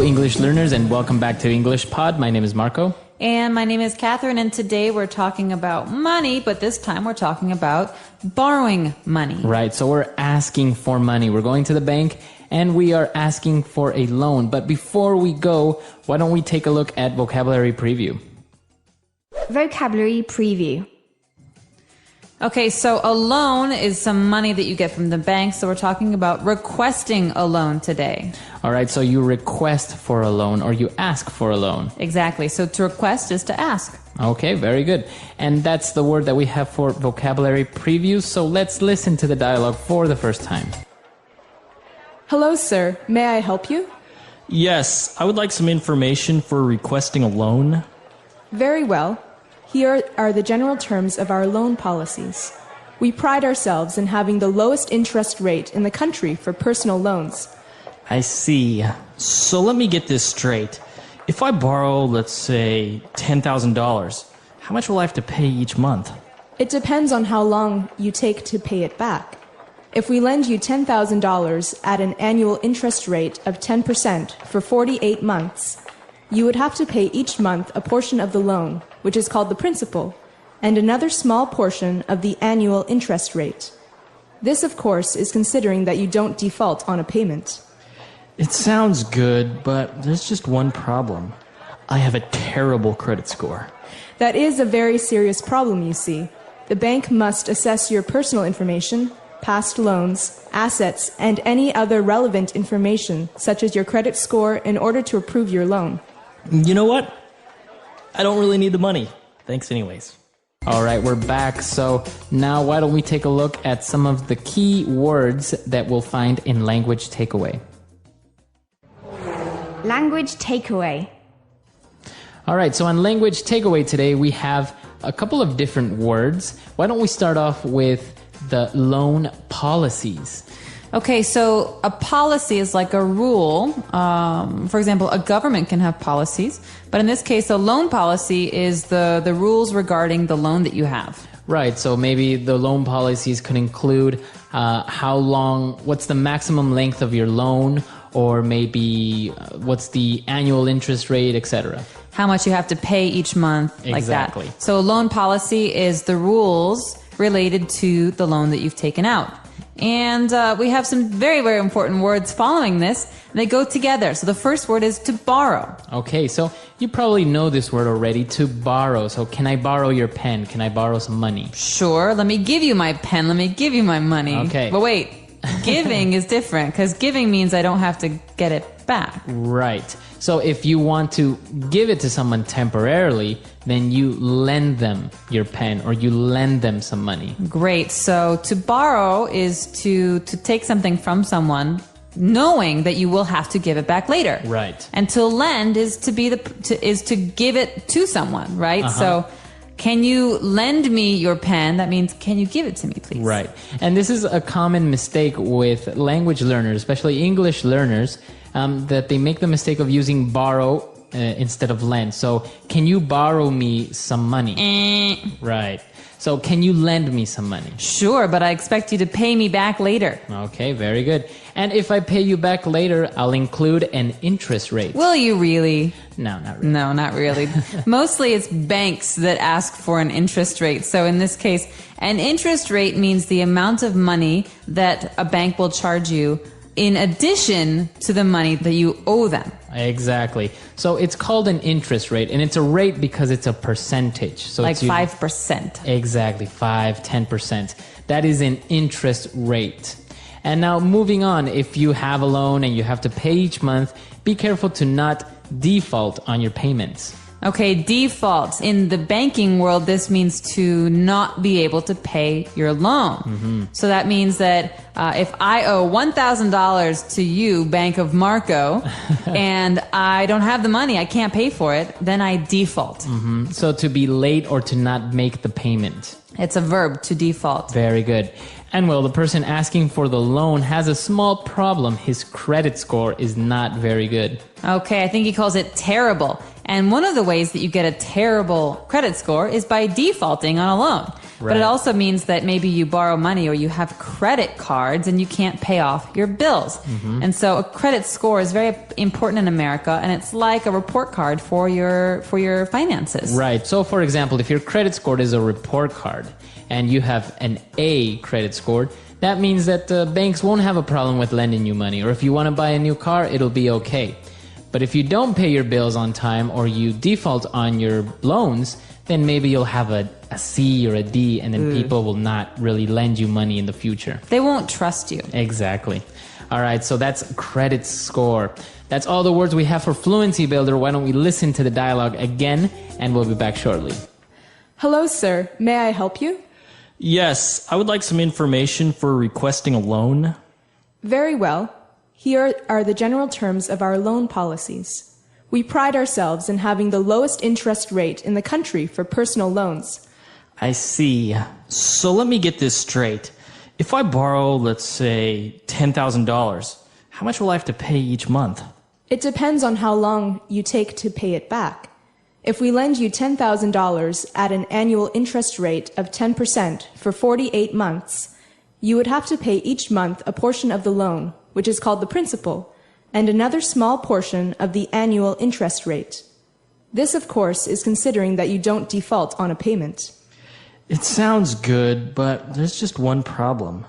Hello, English learners, and welcome back to English Pod. My name is Marco. And my name is Catherine, and today we're talking about money, but this time we're talking about borrowing money. Right, so we're asking for money. We're going to the bank, and we are asking for a loan. But before we go, why don't we take a look at vocabulary preview? Vocabulary preview. Okay, so a loan is some money that you get from the bank, so we're talking about requesting a loan today. All right, so you request for a loan or you ask for a loan. Exactly, so to request is to ask. Okay, very good. And that's the word that we have for vocabulary preview, so let's listen to the dialogue for the first time. Hello, sir. May I help you? Yes, I would like some information for requesting a loan. Very well. Here are the general terms of our loan policies. We pride ourselves in having the lowest interest rate in the country for personal loans. I see. So let me get this straight. If I borrow, let's say, $10,000, how much will I have to pay each month? It depends on how long you take to pay it back. If we lend you $10,000 at an annual interest rate of 10% for 48 months, you would have to pay each month a portion of the loan, which is called the principal, and another small portion of the annual interest rate. This, of course, is considering that you don't default on a payment. It sounds good, but there's just one problem. I have a terrible credit score. That is a very serious problem, you see. The bank must assess your personal information, past loans, assets, and any other relevant information, such as your credit score, in order to approve your loan. You know what? I don't really need the money. Thanks anyways. All right, we're back. So now why don't we take a look at some of the key words that we'll find in language takeaway. Language takeaway. All right, so on language takeaway today, we have a couple of different words. Why don't we start off with the loan policies? Okay, so a policy is like a rule. For example, a government can have policies, but in this case, a loan policy is the rules regarding the loan that you have. Right, so maybe the loan policies could include how long, what's the maximum length of your loan, or maybe what's the annual interest rate, etc. How much you have to pay each month, like that. Exactly. So a loan policy is the rules related to the loan that you've taken out. And we have some very, very important words following this. They go together. So the first word is to borrow. Okay, so you probably know this word already, to borrow. So can I borrow your pen? Can I borrow some money? Sure, let me give you my pen. Let me give you my money. Okay. But wait, giving is different because giving means I don't have to get it back. Right. So if you want to give it to someone temporarily, then you lend them your pen or you lend them some money. Great. So to borrow is to take something from someone knowing that you will have to give it back later. Right. And to lend is to give it to someone, right? So can you lend me your pen? That means, can you give it to me, please? Right. And this is a common mistake with language learners, especially English learners, that they make the mistake of using borrow instead of lend. So, can you borrow me some money? Right. So, can you lend me some money? Sure, but I expect you to pay me back later. Okay, very good. And if I pay you back later, I'll include an interest rate. Will you really? No, not really. No, not really. Mostly it's banks that ask for an interest rate. So in this case, an interest rate means the amount of money that a bank will charge you in addition to the money that you owe them. Exactly. So it's called an interest rate, and it's a rate because it's a percentage. So Like it's 5%. Exactly, 5-10%. That is an interest rate. And now moving on, if you have a loan and you have to pay each month, be careful to not default on your payments. Okay, default. In the banking world, this means to not be able to pay your loan. So that means that if I owe $1,000 to you, Bank of Marco, and I don't have the money, I can't pay for it, then I default. So to be late or to not make the payment. It's a verb, to default. Very good. And well, the person asking for the loan has a small problem. His credit score is not very good. Okay, I think he calls it terrible. And one of the ways that you get a terrible credit score is by defaulting on a loan. But it also means that maybe you borrow money or you have credit cards and you can't pay off your bills. And so a credit score is very important in America, and it's like a report card for your finances. Right. So, for example, if your credit score is a report card and you have an A credit score, that means that banks won't have a problem with lending you money. Or if you want to buy a new car, it'll be okay. But if you don't pay your bills on time or you default on your loans, then maybe you'll have a C or a D, and then people will not really lend you money in the future. They won't trust you. Exactly. All right, so that's credit score. That's all the words we have for Fluency Builder. Why don't we listen to the dialogue again, and we'll be back shortly. Hello, sir. May I help you? Yes, I would like some information for requesting a loan. Very well. Here are the general terms of our loan policies. We pride ourselves in having the lowest interest rate in the country for personal loans. I see. So let me get this straight. If I borrow, let's say, $10,000, how much will I have to pay each month? It depends on how long you take to pay it back. If we lend you $10,000 at an annual interest rate of 10% for 48 months, you would have to pay each month a portion of the loan, which is called the principal, and another small portion of the annual interest rate. This, of course, is considering that you don't default on a payment. It sounds good, but there's just one problem.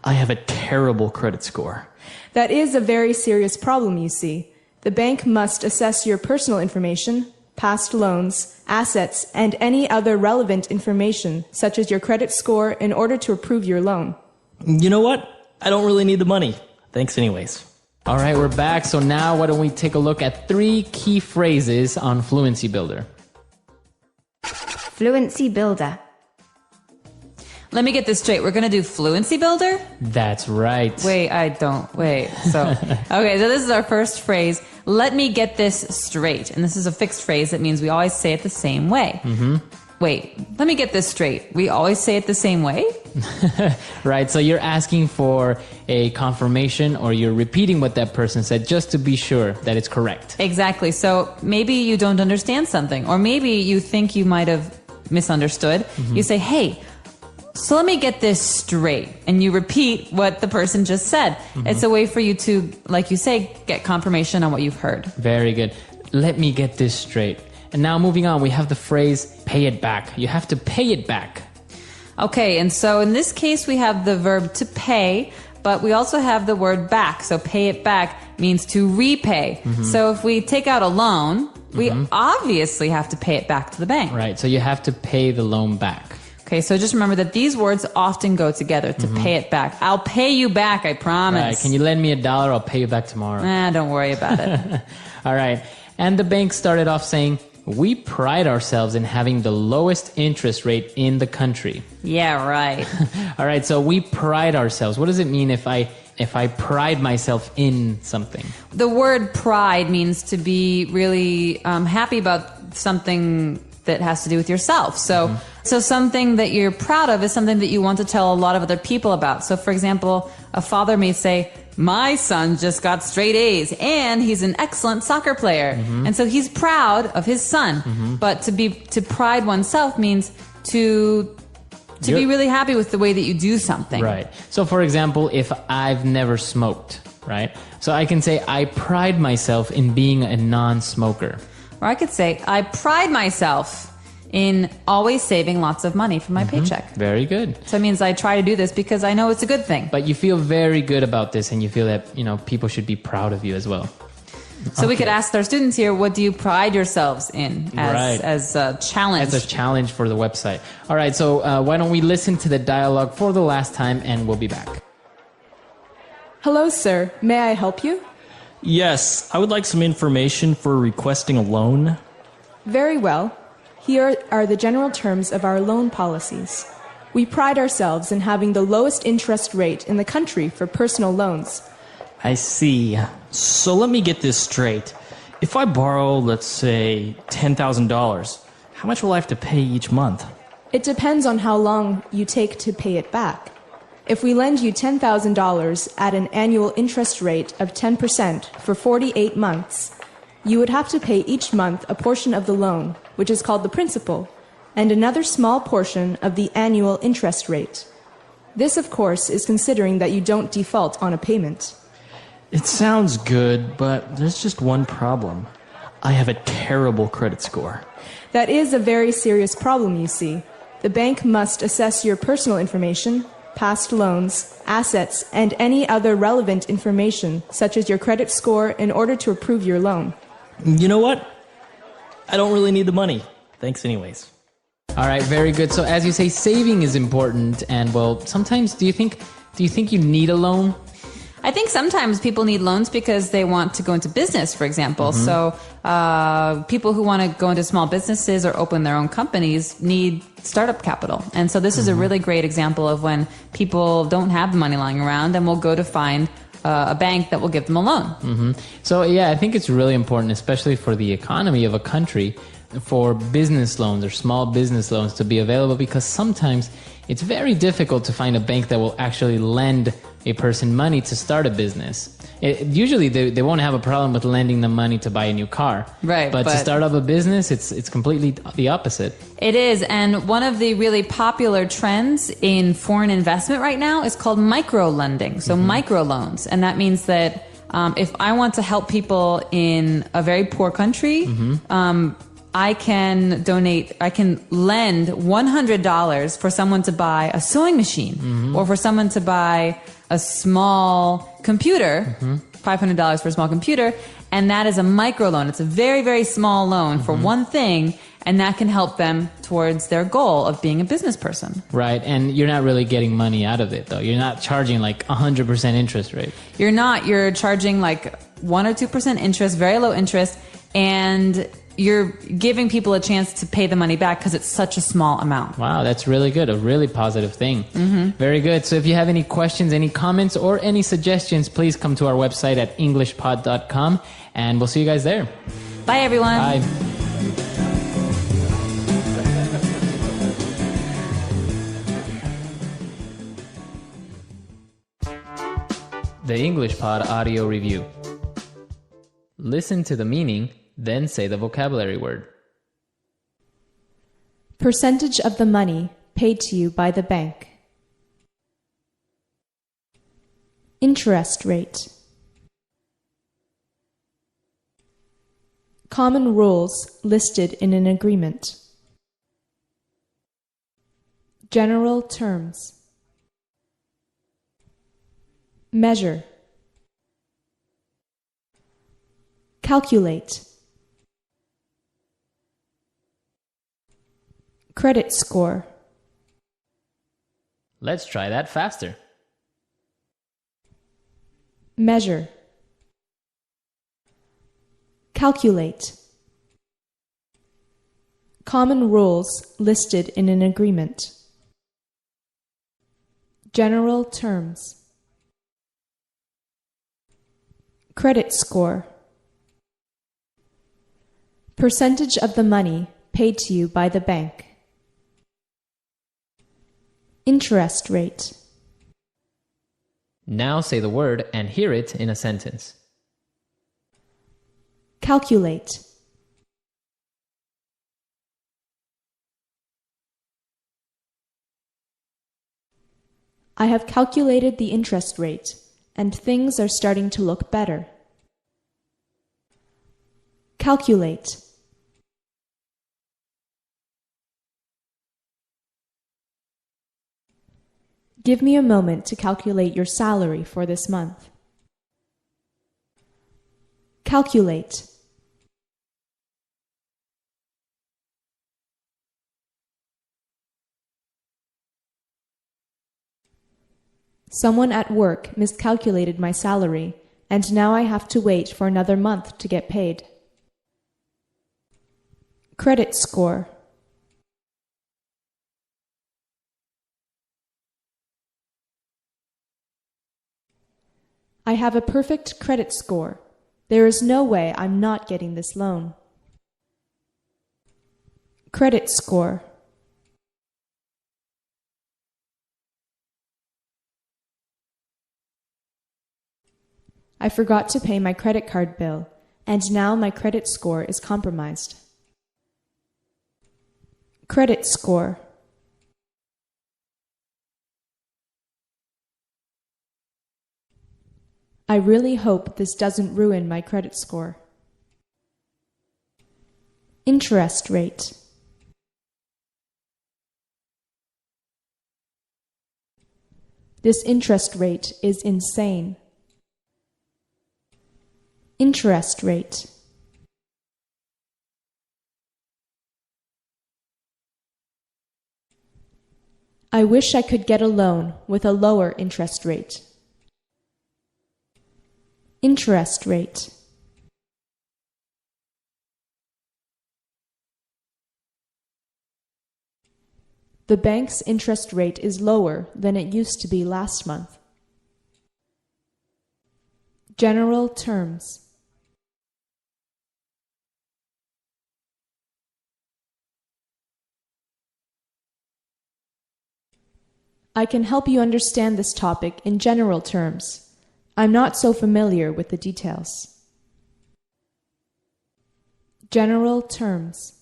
I have a terrible credit score. That is a very serious problem, you see. The bank must assess your personal information, past loans, assets, and any other relevant information, such as your credit score, in order to approve your loan. You know what? I don't really need the money. Thanks anyways. All right, we're back. So now why don't we take a look at 3 key phrases on Fluency Builder. Fluency Builder. Let me get this straight. We're going to do Fluency Builder? That's right. Wait. So, okay, so this is our first phrase. Let me get this straight. And this is a fixed phrase. That means we always say it the same way. Wait, let me get this straight. We always say it the same way? Right, so you're asking for a confirmation, or you're repeating what that person said just to be sure that it's correct. Exactly. So maybe you don't understand something, or maybe you think you might have misunderstood. You say, hey, so let me get this straight. And you repeat what the person just said. It's a way for you to, like you say, get confirmation on what you've heard. Very good. Let me get this straight. And now moving on, we have the phrase, pay it back. You have to pay it back. Okay, and so in this case, we have the verb to pay, but we also have the word back. So pay it back means to repay. So if we take out a loan, we obviously have to pay it back to the bank. Right, so you have to pay the loan back. Okay, so just remember that these words often go together, to pay it back. I'll pay you back, I promise. Right, can you lend me $1? I'll pay you back tomorrow. Don't worry about it. All right, and the bank started off saying, we pride ourselves in having the lowest interest rate in the country. Yeah, right. All right, so we pride ourselves. What does it mean if I pride myself in something? The word pride means to be really happy about something that has to do with yourself. So something that you're proud of is something that you want to tell a lot of other people about. So for example, a father may say, my son just got straight A's and he's an excellent soccer player. And so he's proud of his son. But to pride oneself means to be really happy with the way that you do something. Right. So for example, if I've never smoked, right? So I can say, I pride myself in being a non-smoker. Or I could say, I pride myself in always saving lots of money from my paycheck. Very good. So it means I try to do this because I know it's a good thing. But you feel very good about this, and you feel that, people should be proud of you as well. So we could ask our students here, what do you pride yourselves in as a challenge? As a challenge for the website. All right, so why don't we listen to the dialogue for the last time, and we'll be back. Hello, sir. May I help you? Yes, I would like some information for requesting a loan. Very well. Here are the general terms of our loan policies. We pride ourselves in having the lowest interest rate in the country for personal loans. I see. So let me get this straight. If I borrow, let's say, $10,000, how much will I have to pay each month? It depends on how long you take to pay it back. If we lend you $10,000 at an annual interest rate of 10% for 48 months, you would have to pay each month a portion of the loan, which is called the principal, and another small portion of the annual interest rate. This, of course, is considering that you don't default on a payment. It sounds good, but there's just one problem. I have a terrible credit score. That is a very serious problem, you see. The bank must assess your personal information, past loans, assets, and any other relevant information, such as your credit score, in order to approve your loan. You know what? I don't really need the money. Thanks anyways. All right, very good. So as you say, saving is important, and well, sometimes do you think you need a loan? I think sometimes people need loans because they want to go into business, for example. So people who want to go into small businesses or open their own companies need startup capital. And so this is a really great example of when people don't have the money lying around and will go to find a bank that will give them a loan. So yeah, I think it's really important, especially for the economy of a country, for business loans or small business loans to be available, because sometimes it's very difficult to find a bank that will actually lend a person money to start a business. Usually they won't have a problem with lending them money to buy a new car. Right. But to start up a business, it's completely the opposite. It is. And one of the really popular trends in foreign investment right now is called micro-lending. So microloans. And that means that if I want to help people in a very poor country, I can lend $100 for someone to buy a sewing machine or for someone to buy a small computer, $500 for a small computer, and that is a microloan. It's a very, very small loan for one thing, and that can help them towards their goal of being a business person. Right, and you're not really getting money out of it, though. You're not charging like 100% interest rate. You're not. You're charging like 1 or 2% interest, very low interest, and you're giving people a chance to pay the money back because it's such a small amount. Wow, that's really good. A really positive thing. Very good. So if you have any questions, any comments, or any suggestions, please come to our website at englishpod.com, and we'll see you guys there. Bye, everyone. Bye. The English Pod Audio Review. Listen to the meaning, then say the vocabulary word. Percentage of the money paid to you by the bank. Interest rate. Common rules listed in an agreement. General terms. Measure. Calculate. Credit score. Let's try that faster. Measure. Calculate. Common rules listed in an agreement. General terms. Credit score. Percentage of the money paid to you by the bank. Interest rate. Now say the word and hear it in a sentence. Calculate. I have calculated the interest rate, and things are starting to look better. Calculate. Give me a moment to calculate your salary for this month. Calculate. Someone at work miscalculated my salary, and now I have to wait for another month to get paid. Credit score. I have a perfect credit score. There is no way I'm not getting this loan. Credit score. I forgot to pay my credit card bill, and now my credit score is compromised. Credit score. I really hope this doesn't ruin my credit score. Interest rate. This interest rate is insane. Interest rate. I wish I could get a loan with a lower interest rate. Interest rate. The bank's interest rate is lower than it used to be last month. General terms. I can help you understand this topic in general terms. I'm not so familiar with the details. General terms.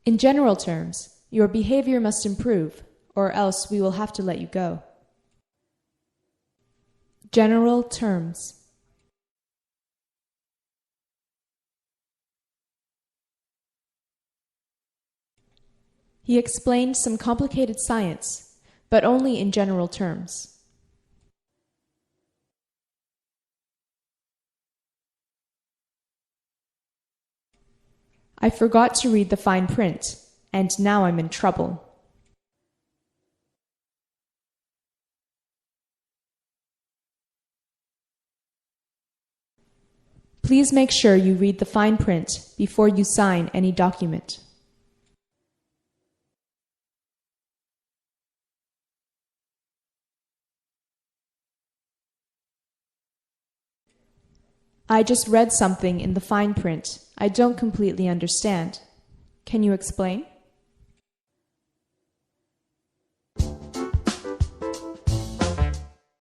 In general terms, your behavior must improve, or else we will have to let you go. General terms. He explained some complicated science, but only in general terms. I forgot to read the fine print, and now I'm in trouble. Please make sure you read the fine print before you sign any document. I just read something in the fine print I don't completely understand. Can you explain?